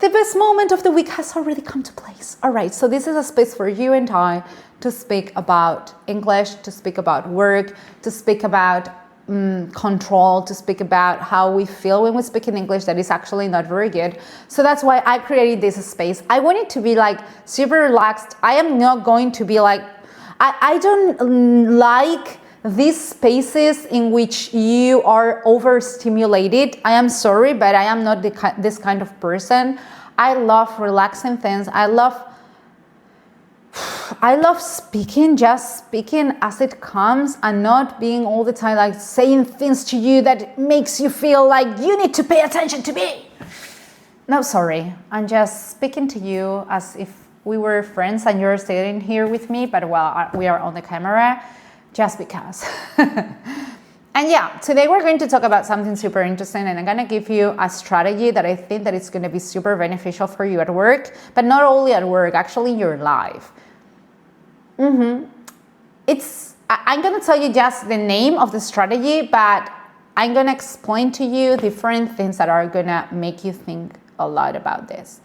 the best moment of the week has already come to place. All right, so this is a space for you and I to speak about English, to speak about work, to speak about control, to speak about how we feel when we speak in English that is actually not very good. So that's why I created this space. I want it to be like super relaxed. I am not going to be like, I don't like these spaces in which you are overstimulated. I am sorry, but I am not this kind of person. I love relaxing things. I love speaking, just speaking as it comes and not being all the time like saying things to you that makes you feel like you need to pay attention to me. No, sorry. I'm just speaking to you as if we were friends and you're sitting here with me, but well, we are on the camera just because. And yeah, today we're going to talk about something super interesting, and I'm going to give you a strategy that I think that it's going to be super beneficial for you at work, but not only at work, actually in your life. I'm going to tell you just the name of the strategy, but I'm going to explain to you different things that are going to make you think a lot about this.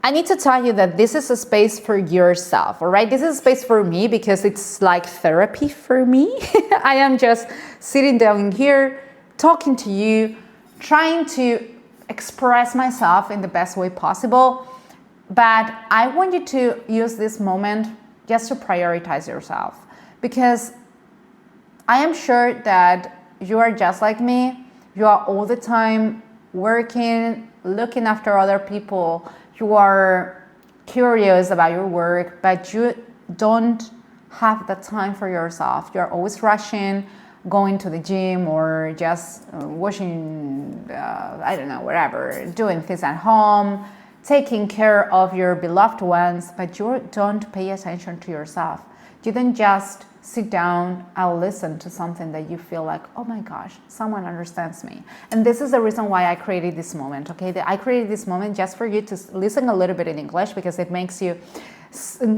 I need to tell you that this is a space for yourself, all right? This is a space for me because it's like therapy for me. I am just sitting down here, talking to you, trying to express myself in the best way possible. But I want you to use this moment just to prioritize yourself, because I am sure that you are just like me. You are all the time working, looking after other people. You are curious about your work, but you don't have the time for yourself. You're always rushing, going to the gym or just washing, I don't know, whatever, doing things at home, taking care of your beloved ones, but you don't pay attention to yourself. You don't just sit down and listen to something that you feel like, oh my gosh, someone understands me. And this is the reason why I created this moment, okay? I created this moment just for you to listen a little bit in English, because it makes you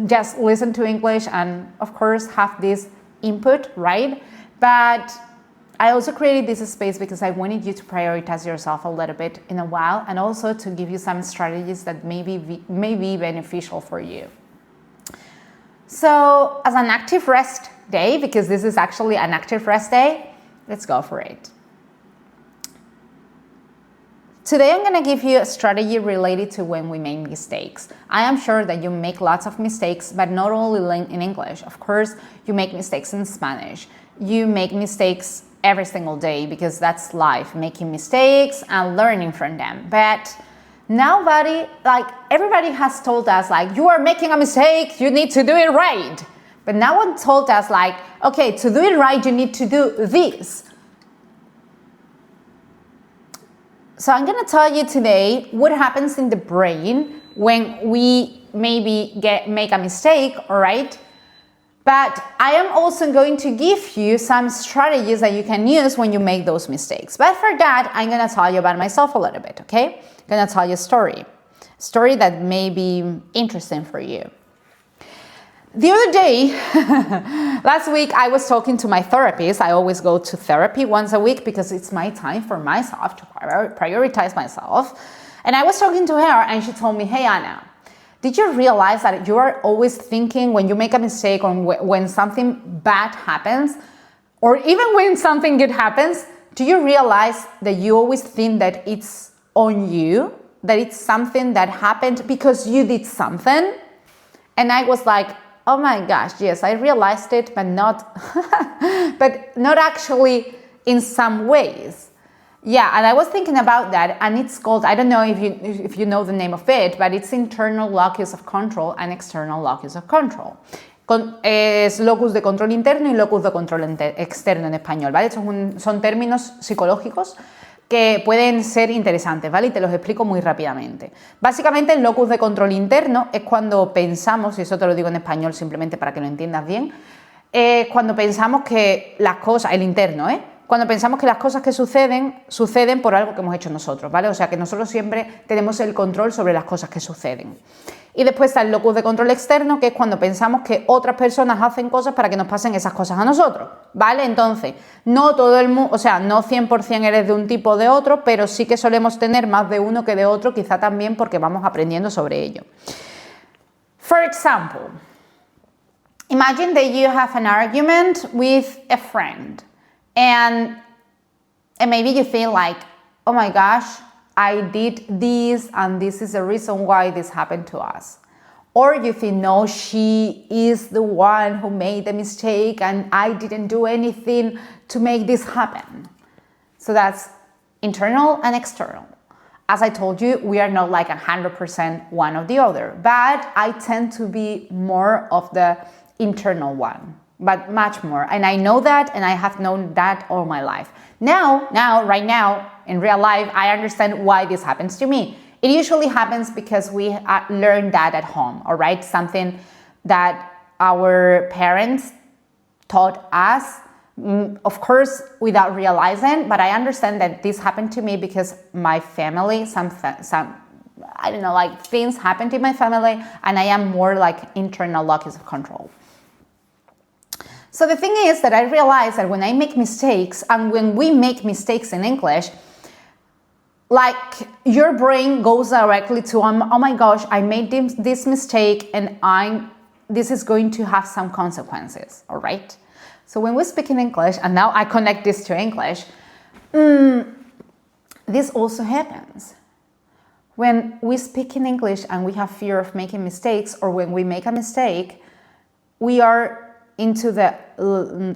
just listen to English and, of course, have this input, right? But I also created this space because I wanted you to prioritize yourself a little bit in a while, and also to give you some strategies that may be beneficial for you. So as an active rest day, because this is actually an active rest day, let's go for it. Today I'm going to give you a strategy related to when we make mistakes. I am sure that you make lots of mistakes, but not only in English. Of course, you make mistakes in Spanish. You make mistakes every single day, because that's life, making mistakes and learning from them. But everybody has told us like, you are making a mistake, you need to do it right. But no one told us like, okay, to do it right, you need to do this. So I'm going to tell you today what happens in the brain when we maybe make a mistake, all right? But I am also going to give you some strategies that you can use when you make those mistakes. But for that, I'm going to tell you about myself a little bit, okay? I'm going to tell you a story that may be interesting for you. The other day, last week, I was talking to my therapist. I always go to therapy once a week because it's my time for myself, to prioritize myself. And I was talking to her and she told me, hey, Anna, did you realize that you are always thinking when you make a mistake or when something bad happens, or even when something good happens, do you realize that you always think that it's on you, that it's something that happened because you did something? And I was like, oh my gosh, yes, I realized it, but not actually in some ways. Yeah, and I was thinking about that, and it's called, I don't know if you know the name of it, but it's internal locus of control and external locus of control. Es locus de control interno y locus de control externo en español, ¿vale? Son términos psicológicos que pueden ser interesantes, ¿vale? Y te los explico muy rápidamente. Básicamente, el locus de control interno es cuando pensamos, y eso te lo digo en español simplemente para que lo entiendas bien, cuando pensamos que las cosas, el interno, cuando pensamos que las cosas que suceden por algo que hemos hecho nosotros, ¿vale? O sea, que nosotros siempre tenemos el control sobre las cosas que suceden. Y después está el locus de control externo, que es cuando pensamos que otras personas hacen cosas para que nos pasen esas cosas a nosotros, ¿vale? Entonces, no todo el mundo, o sea, no 100% eres de un tipo o de otro, pero sí que solemos tener más de uno que de otro, quizá también porque vamos aprendiendo sobre ello. For example, imagine that you have an argument with a friend and maybe you feel like, oh my gosh, I did this and this is the reason why this happened to us. Or you think, no, she is the one who made the mistake and I didn't do anything to make this happen. So that's internal and external. As I told you, we are not like 100% one or the other, but I tend to be more of the internal one, but much more. And I know that, and I have known that all my life. Right now, in real life, I understand why this happens to me. It usually happens because we learn that at home, all right? Something that our parents taught us, of course, without realizing, but I understand that this happened to me because my family, some I don't know, like things happened to my family, and I am more like internal locus of control. So the thing is that I realize that when I make mistakes, and when we make mistakes in English, like your brain goes directly to, oh my gosh, I made this mistake and this is going to have some consequences, all right? So when we speak in English, and now I connect this to English, this also happens. When we speak in English and we have fear of making mistakes, or when we make a mistake, we are into the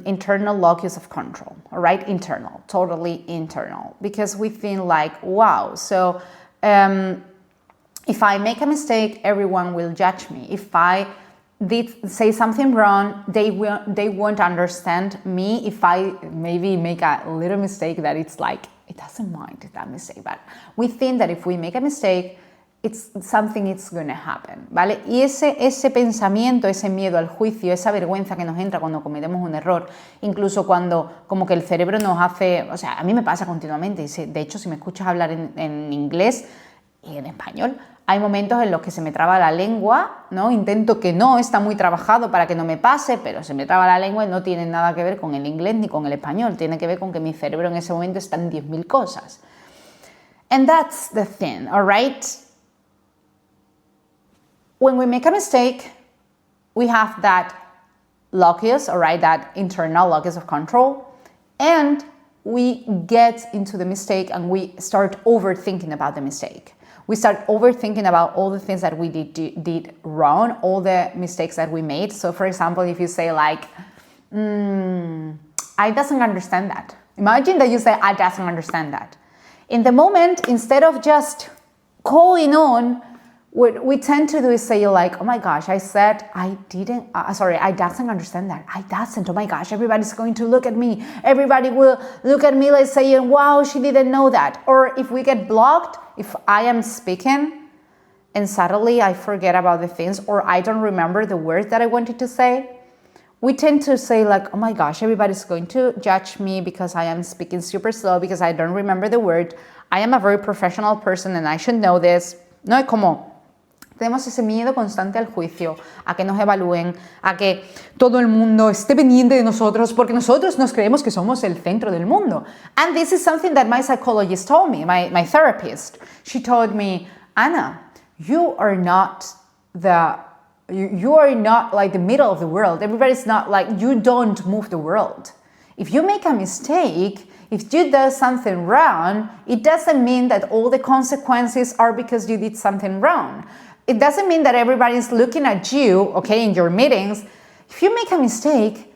internal locus of control, all right? Internal, totally internal, because we feel like, wow, so if I make a mistake, everyone will judge me. If I did say something wrong, they won't understand me. If I maybe make a little mistake that it's like, it doesn't mind that mistake, but we think that if we make a mistake, it's something it's going to happen, ¿vale? Y ese pensamiento, ese miedo al juicio, esa vergüenza que nos entra cuando cometemos un error, incluso cuando como que el cerebro nos hace, o sea, a mí me pasa continuamente, y de hecho si me escuchas hablar en inglés y en español, hay momentos en los que se me traba la lengua, ¿no? Intento que no, está muy trabajado para que no me pase, pero se me traba la lengua y no tiene nada que ver con el inglés ni con el español, tiene que ver con que mi cerebro en ese momento está en 10.000 cosas. And that's the thing, all right? When we make a mistake, we have that locus, all right, that internal locus of control, and we get into the mistake and we start overthinking about the mistake. We start overthinking about all the things that we did wrong, all the mistakes that we made. So for example, if you say like, I doesn't understand that. Imagine that you say, I doesn't understand that. In the moment, instead of just calling on, what we tend to do is say like, oh my gosh, I said I doesn't understand that. I doesn't, oh my gosh, everybody's going to look at me. Everybody will look at me like saying, wow, she didn't know that. Or if we get blocked, if I am speaking and suddenly I forget about the things or I don't remember the words that I wanted to say, we tend to say like, oh my gosh, everybody's going to judge me because I am speaking super slow, because I don't remember the word. I am a very professional person and I should know this. No es como... Tenemos ese miedo constante al juicio, a que nos evalúen, a que todo el mundo esté pendiente de nosotros, porque nosotros nos creemos que somos el centro del mundo. And this is something that my psychologist told me, my therapist. She told me, Anna, you are not like the middle of the world. Everybody's not like, you don't move the world. If you make a mistake, if you do something wrong, it doesn't mean that all the consequences are because you did something wrong. It doesn't mean that everybody's looking at you, okay, in your meetings. If you make a mistake,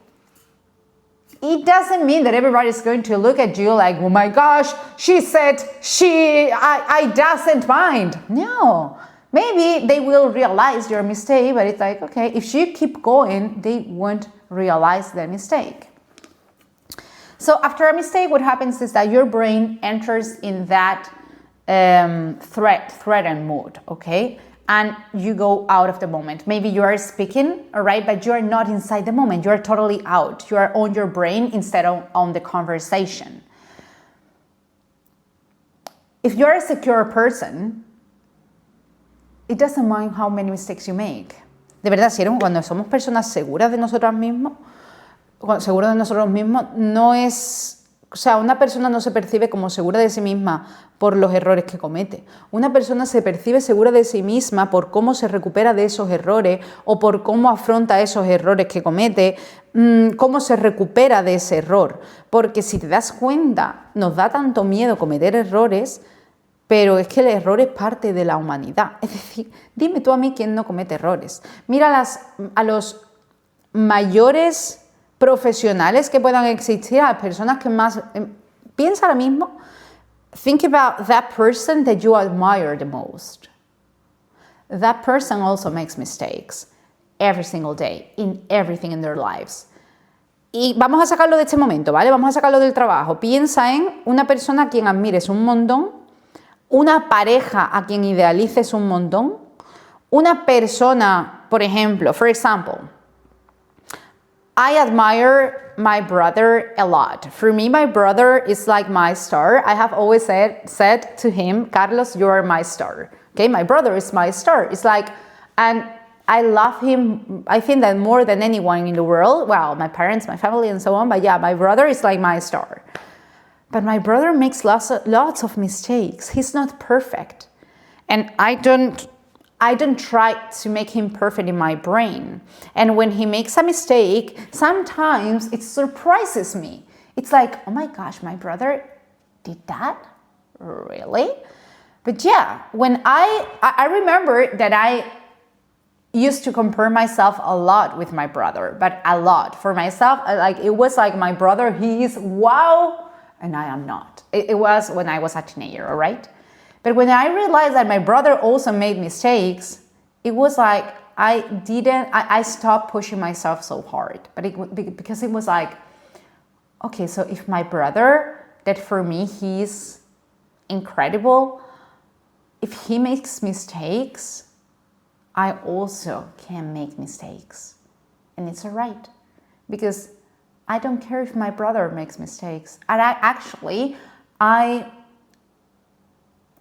it doesn't mean that everybody's going to look at you like, oh my gosh, she said I doesn't mind. No, maybe they will realize your mistake, but it's like, okay, if you keep going, they won't realize their mistake. So after a mistake, what happens is that your brain enters in that threatened mood, okay? and you go out of the moment. Maybe you are speaking, all right, but you are not inside the moment. You are totally out. You are on your brain instead of on the conversation. If you're a secure person, it doesn't mind how many mistakes you make. De verdad, cuando somos personas seguras de nosotros mismos, no es... O sea, una persona no se percibe como segura de sí misma por los errores que comete. Una persona se percibe segura de sí misma por cómo se recupera de esos errores o por cómo afronta esos errores que comete, cómo se recupera de ese error. Porque si te das cuenta, nos da tanto miedo cometer errores, pero es que el error es parte de la humanidad. Es decir, dime tú a mí quién no comete errores. Mira a los mayores profesionales que puedan existir, a las personas que más... piensa ahora mismo, think about that person that you admire the most. That person also makes mistakes every single day, in everything in their lives. Y vamos a sacarlo de este momento, ¿vale? Vamos a sacarlo del trabajo. Piensa en una persona a quien admires un montón, una pareja a quien idealices un montón, una persona, por ejemplo, for example, I admire my brother a lot. For me, my brother is like my star. I have always said to him, Carlos, you are my star. Okay, my brother is my star. It's like, and I love him, I think that more than anyone in the world. Well, my parents, my family, and so on. But yeah, my brother is like my star. But my brother makes lots of mistakes. He's not perfect. And I don't try to make him perfect in my brain. And when he makes a mistake, sometimes it surprises me. It's like, oh my gosh, my brother did that? Really? But yeah, when I remember that I used to compare myself a lot with my brother, but a lot. For myself, it was like my brother, he is wow, and I am not. It was when I was a teenager, all right? But when I realized that my brother also made mistakes, it was like I stopped pushing myself so hard. Because it was like, okay, so if my brother, that for me, he's incredible, if he makes mistakes, I also can make mistakes. And it's all right. Because I don't care if my brother makes mistakes. And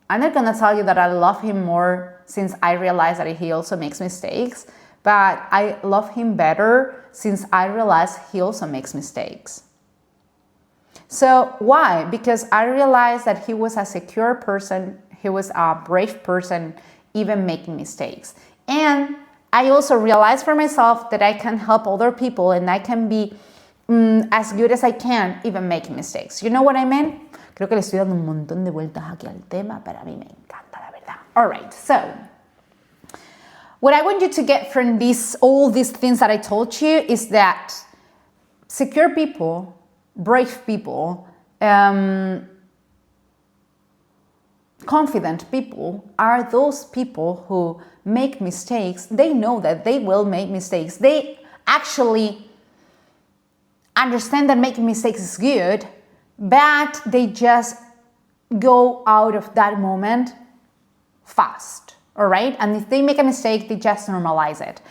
I'm not going to tell you that I love him more since I realize that he also makes mistakes, but I love him better since I realize he also makes mistakes. So why? Because I realized that he was a secure person, he was a brave person, even making mistakes. And I also realized for myself that I can help other people and I can be as good as I can, even making mistakes. You know what I mean? Creo que le estoy dando un montón de vueltas aquí al tema, pero a mí me encanta, la verdad. All right, so what I want you to get from all these things that I told you is that secure people, brave people, confident people are those people who make mistakes. They know that they will make mistakes. They actually understand that making mistakes is good, but they just go out of that moment fast, all right? And if they make a mistake, they just normalize it.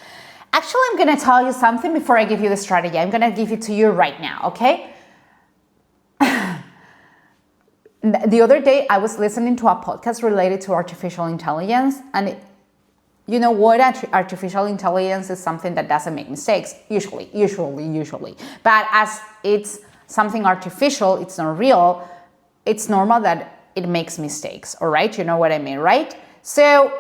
Actually, I'm going to tell you something before I give you the strategy. I'm going to give it to you right now, okay? The other day, I was listening to a podcast related to artificial intelligence, and you know what? Artificial intelligence is something that doesn't make mistakes, usually. But as it's something artificial, it's not real, it's normal that it makes mistakes, all right? You know what I mean, right? So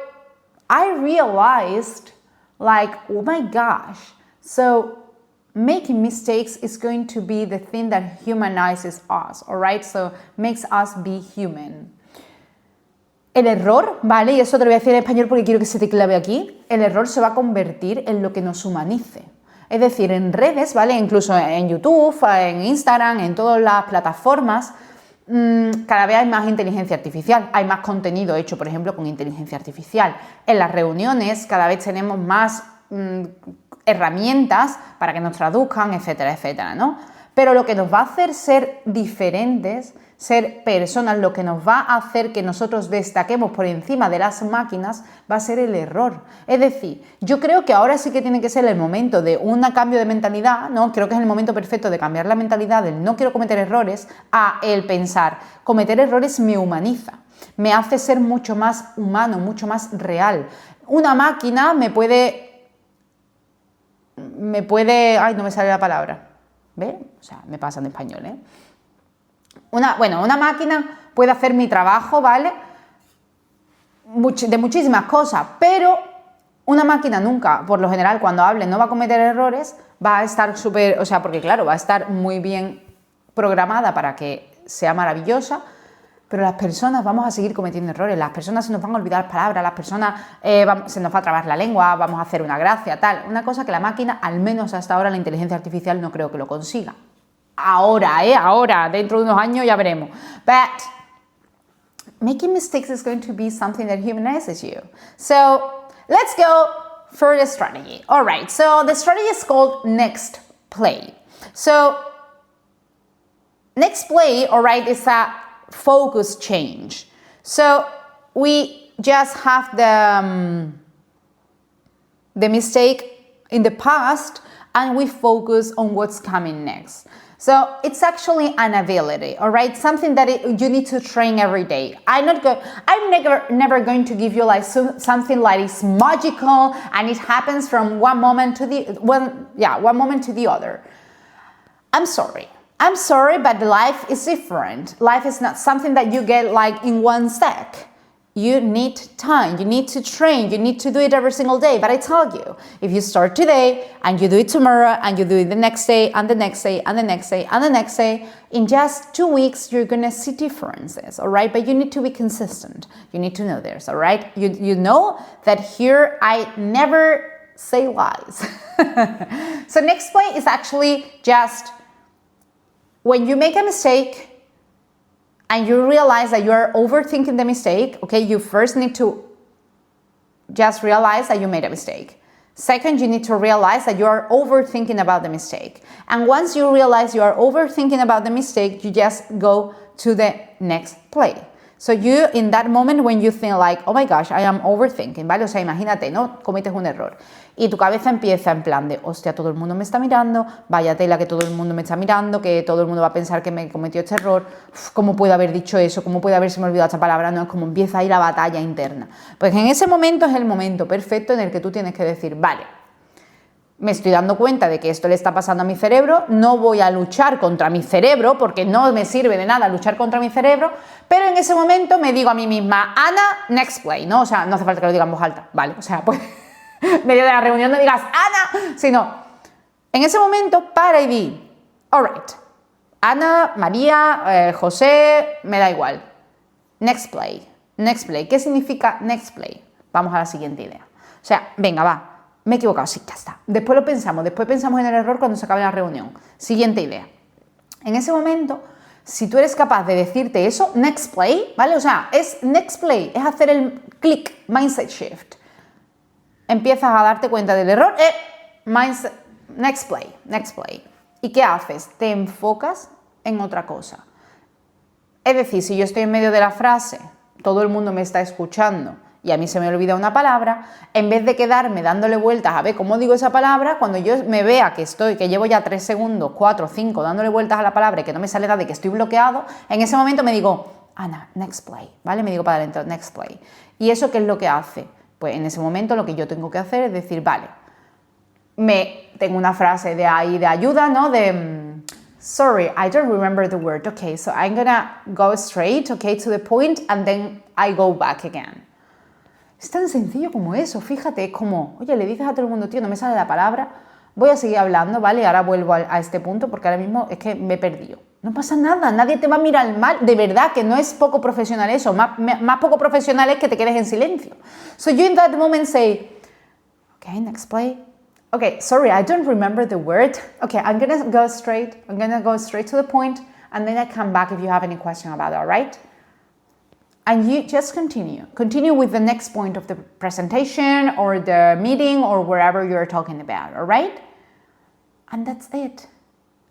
I realized, like, oh my gosh, so making mistakes is going to be the thing that humanizes us, all right? So makes us be human. El error, ¿vale? Y eso te lo voy a decir en español porque quiero que se te clave aquí. El error se va a convertir en lo que nos humanice. Es decir, en redes, ¿vale? Incluso en YouTube, en Instagram, en todas las plataformas, cada vez hay más inteligencia artificial. Hay más contenido hecho, por ejemplo, con inteligencia artificial. En las reuniones cada vez tenemos más herramientas para que nos traduzcan, etcétera, etcétera, ¿no? Pero lo que nos va a hacer ser diferentes ser personas, lo que nos va a hacer que nosotros destaquemos por encima de las máquinas va a ser el error. Es decir, yo creo que ahora sí que tiene que ser el momento de un cambio de mentalidad, ¿no? Creo que es el momento perfecto de cambiar la mentalidad del no quiero cometer errores a el pensar, cometer errores me humaniza, me hace ser mucho más humano, mucho más real. Una máquina me puede, ay, no me sale la palabra, ¿ve? O sea, me pasa en español, ¿eh? Una máquina puede hacer mi trabajo, ¿vale? De muchísimas cosas, pero una máquina nunca, por lo general, cuando hable no va a cometer errores, va a estar súper, o sea, porque claro, va a estar muy bien programada para que sea maravillosa, pero las personas vamos a seguir cometiendo errores, las personas se nos van a olvidar palabras, las personas se nos va a trabar la lengua, vamos a hacer una gracia, tal, una cosa que la máquina, al menos hasta ahora, la inteligencia artificial no creo que lo consiga. Ahora, dentro de unos años ya veremos. But making mistakes is going to be something that humanizes you. So let's go for the strategy. All right, so the strategy is called next play. So next play, all right, is a focus change. So we just have the mistake in the past and we focus on what's coming next. So it's actually an ability, all right? Something that you need to train every day. I'm never going to give you like something like it's magical and it happens from one moment to the other. I'm sorry, but life is different. Life is not something that you get like in one sec. You need time, you need to train, you need to do it every single day. But I tell you, if you start today and you do it tomorrow and you do it the next day and the next day and the next day and the next day, in just 2 weeks, you're gonna see differences, all right? But you need to be consistent. You need to know this, all right? You know that here I never say lies. So next point is actually just when you make a mistake, and you realize that you are overthinking the mistake, okay, you first need to just realize that you made a mistake. Second, you need to realize that you are overthinking about the mistake. And once you realize you are overthinking about the mistake, you just go to the next play. So you, in that moment when you think like, oh my gosh, I am overthinking, ¿vale? O sea, imagínate, ¿no? Cometes un error y tu cabeza empieza en plan de, hostia, todo el mundo me está mirando, vaya tela que todo el mundo me está mirando, que todo el mundo va a pensar que me cometió este error, ¿cómo puedo haber dicho eso? ¿Cómo puede haberse me olvidado esta palabra? No, es como empieza ahí la batalla interna. Pues en ese momento es el momento perfecto en el que tú tienes que decir, vale, me estoy dando cuenta de que esto le está pasando a mi cerebro, no voy a luchar contra mi cerebro porque no me sirve de nada luchar contra mi cerebro, pero en ese momento me digo a mí misma, Ana, next play, ¿no? O sea, no hace falta que lo diga en voz alta, ¿vale? O sea, pues en medio de la reunión no digas, Ana, sino en ese momento para y di, alright, Ana, María, José, me da igual, next play, ¿qué significa next play? Vamos a la siguiente idea, o sea, venga, va. Me he equivocado, sí, ya está. Después pensamos en el error cuando se acabe la reunión. Siguiente idea. En ese momento, si tú eres capaz de decirte eso, next play, ¿vale? O sea, es next play, es hacer el click, mindset shift. Empiezas a darte cuenta del error, mindset, next play. ¿Y qué haces? Te enfocas en otra cosa. Es decir, si yo estoy en medio de la frase, todo el mundo me está escuchando, y a mí se me olvida una palabra, en vez de quedarme dándole vueltas a ver cómo digo esa palabra, cuando yo me vea que llevo ya 3 segundos, 4, 5, dándole vueltas a la palabra y que no me sale nada y que estoy bloqueado, en ese momento me digo, Ana, next play, ¿vale? Me digo para adentro, next play. ¿Y eso qué es lo que hace? Pues en ese momento lo que yo tengo que hacer es decir, vale, tengo una frase de ahí de ayuda, ¿no? Sorry, I don't remember the word. Okay, so I'm gonna go straight, okay, to the point, and then I go back again. Es tan sencillo como eso, fíjate, es como, oye, le dices a todo el mundo, tío, no me sale la palabra, voy a seguir hablando, ¿vale? Ahora vuelvo a este punto porque ahora mismo es que me he perdido. No pasa nada, nadie te va a mirar mal, de verdad que no es poco profesional eso, más poco profesional es que te quedes en silencio. So you in that moment say, okay, next play. Okay, sorry, I don't remember the word. Okay, I'm gonna go straight to the point, and then I come back if you have any question about it, all right? And you just continue with the next point of the presentation or the meeting or wherever you're talking about, all right? And that's it.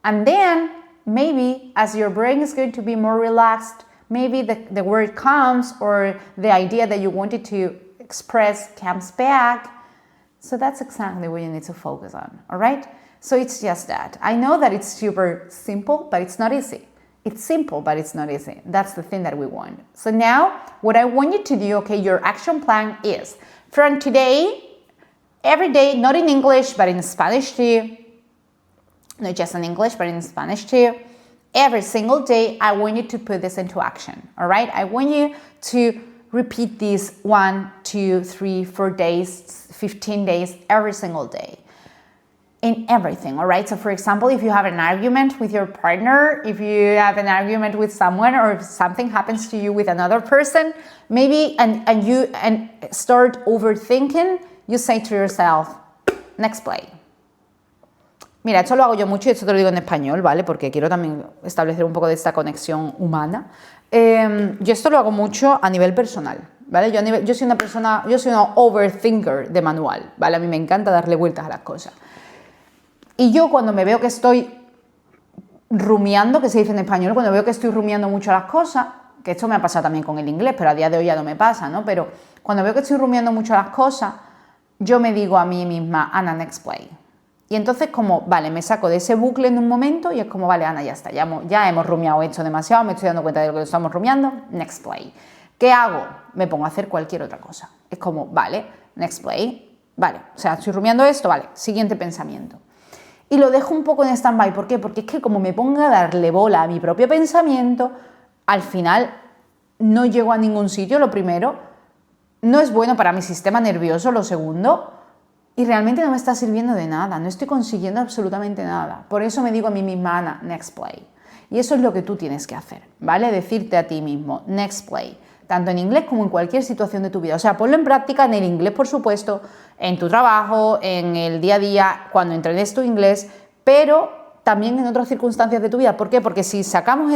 And then maybe as your brain is going to be more relaxed, maybe the word comes or the idea that you wanted to express comes back. So that's exactly what you need to focus on, all right? So it's just that. I know that it's super simple, but it's not easy. It's simple, but it's not easy. That's the thing that we want. So now, what I want you to do, okay, your action plan is, from today, every day, not in English, but in Spanish too, not just in English, but in Spanish too, every single day, I want you to put this into action, all right? I want you to repeat this 1, 2, 3, 4 days, 15 days, every single day. In everything, all right? So for example, if you have an argument with your partner, if you have an argument with someone, or if something happens to you with another person, maybe, and you start overthinking, you say to yourself, next play. Mira, esto lo hago yo mucho y esto te lo digo en español, ¿vale? Porque quiero también establecer un poco de esta conexión humana. Yo esto lo hago mucho a nivel personal, ¿vale? Yo soy una overthinker de manual, ¿vale? A mí me encanta darle vueltas a las cosas. Y yo cuando me veo que estoy rumiando, que se dice en español, cuando veo que estoy rumiando mucho las cosas, que esto me ha pasado también con el inglés, pero a día de hoy ya no me pasa, ¿no? Pero cuando veo que estoy rumiando mucho las cosas, yo me digo a mí misma, Ana, next play. Y entonces como, vale, me saco de ese bucle en un momento y es como, vale, Ana, ya está, ya hemos rumiado esto demasiado, me estoy dando cuenta de lo que estamos rumiando, next play. ¿Qué hago? Me pongo a hacer cualquier otra cosa. Es como, vale, next play, vale, o sea, estoy rumiando esto, vale, siguiente pensamiento. Y lo dejo un poco en stand-by. ¿Por qué? Porque es que como me ponga a darle bola a mi propio pensamiento, al final no llego a ningún sitio, lo primero, no es bueno para mi sistema nervioso, lo segundo, y realmente no me está sirviendo de nada, no estoy consiguiendo absolutamente nada. Por eso me digo a mí misma, Ana, next play. Y eso es lo que tú tienes que hacer, ¿vale? Decirte a ti mismo, next play. Tanto en inglés como en cualquier situación de tu vida. O sea, ponlo en práctica en el inglés, por supuesto, en tu trabajo, en el día a día, cuando entrenes tu inglés, pero también en otras circunstancias de tu vida. ¿Por qué? Porque si sacamos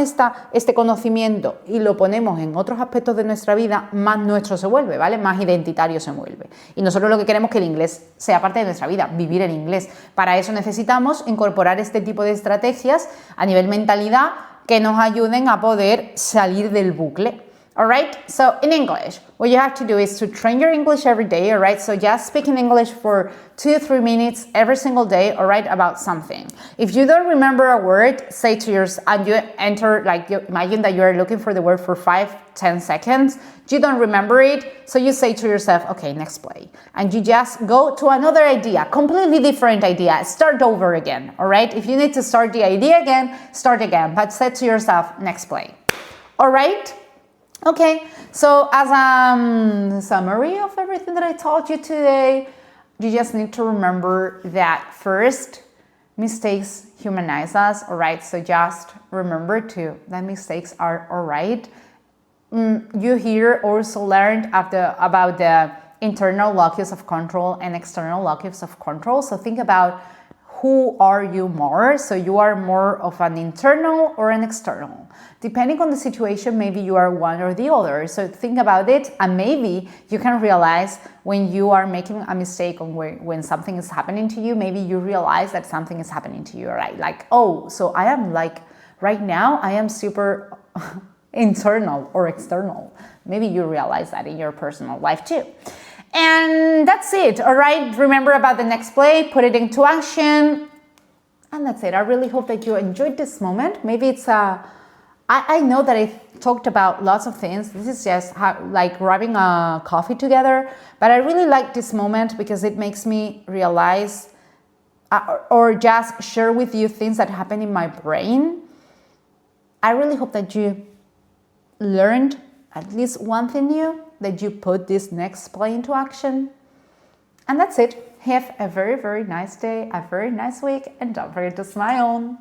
este conocimiento y lo ponemos en otros aspectos de nuestra vida, más nuestro se vuelve, ¿vale? Más identitario se vuelve. Y nosotros lo que queremos es que el inglés sea parte de nuestra vida, vivir en inglés. Para eso necesitamos incorporar este tipo de estrategias a nivel mentalidad que nos ayuden a poder salir del bucle. Alright, so in English, what you have to do is to train your English every day, alright? So just speak in English for 2-3 minutes every single day, alright, about something. If you don't remember a word, say to yourself, and you enter, like, you imagine that you are looking for the word for 5-10 seconds, you don't remember it, so you say to yourself, okay, next play. And you just go to another idea, completely different idea, start over again, alright? If you need to start the idea again, start again, but say to yourself, next play. Alright? Okay, so as a summary of everything that I told you today, you just need to remember that first, mistakes humanize us, all right? So just remember that mistakes are all right. You here also learned about the internal locus of control and external locus of control. So think about who are you more? So you are more of an internal or an external? Depending on the situation, maybe you are one or the other. So think about it, and maybe you can realize when you are making a mistake or when something is happening to you, maybe you realize that something is happening to you, right? Like, oh, so I am like, right now, I am super internal or external. Maybe you realize that in your personal life too. And that's it, all right? Remember about the next play, put it into action, and that's it. I really hope that you enjoyed this moment. Maybe it's I know that I talked about lots of things. This is just like grabbing a coffee together, but I really like this moment because it makes me realize or just share with you things that happen in my brain. I really hope that you learned at least one thing new, that you put this next play into action. And that's it. Have a very, very nice day, a very nice week, and don't forget to smile.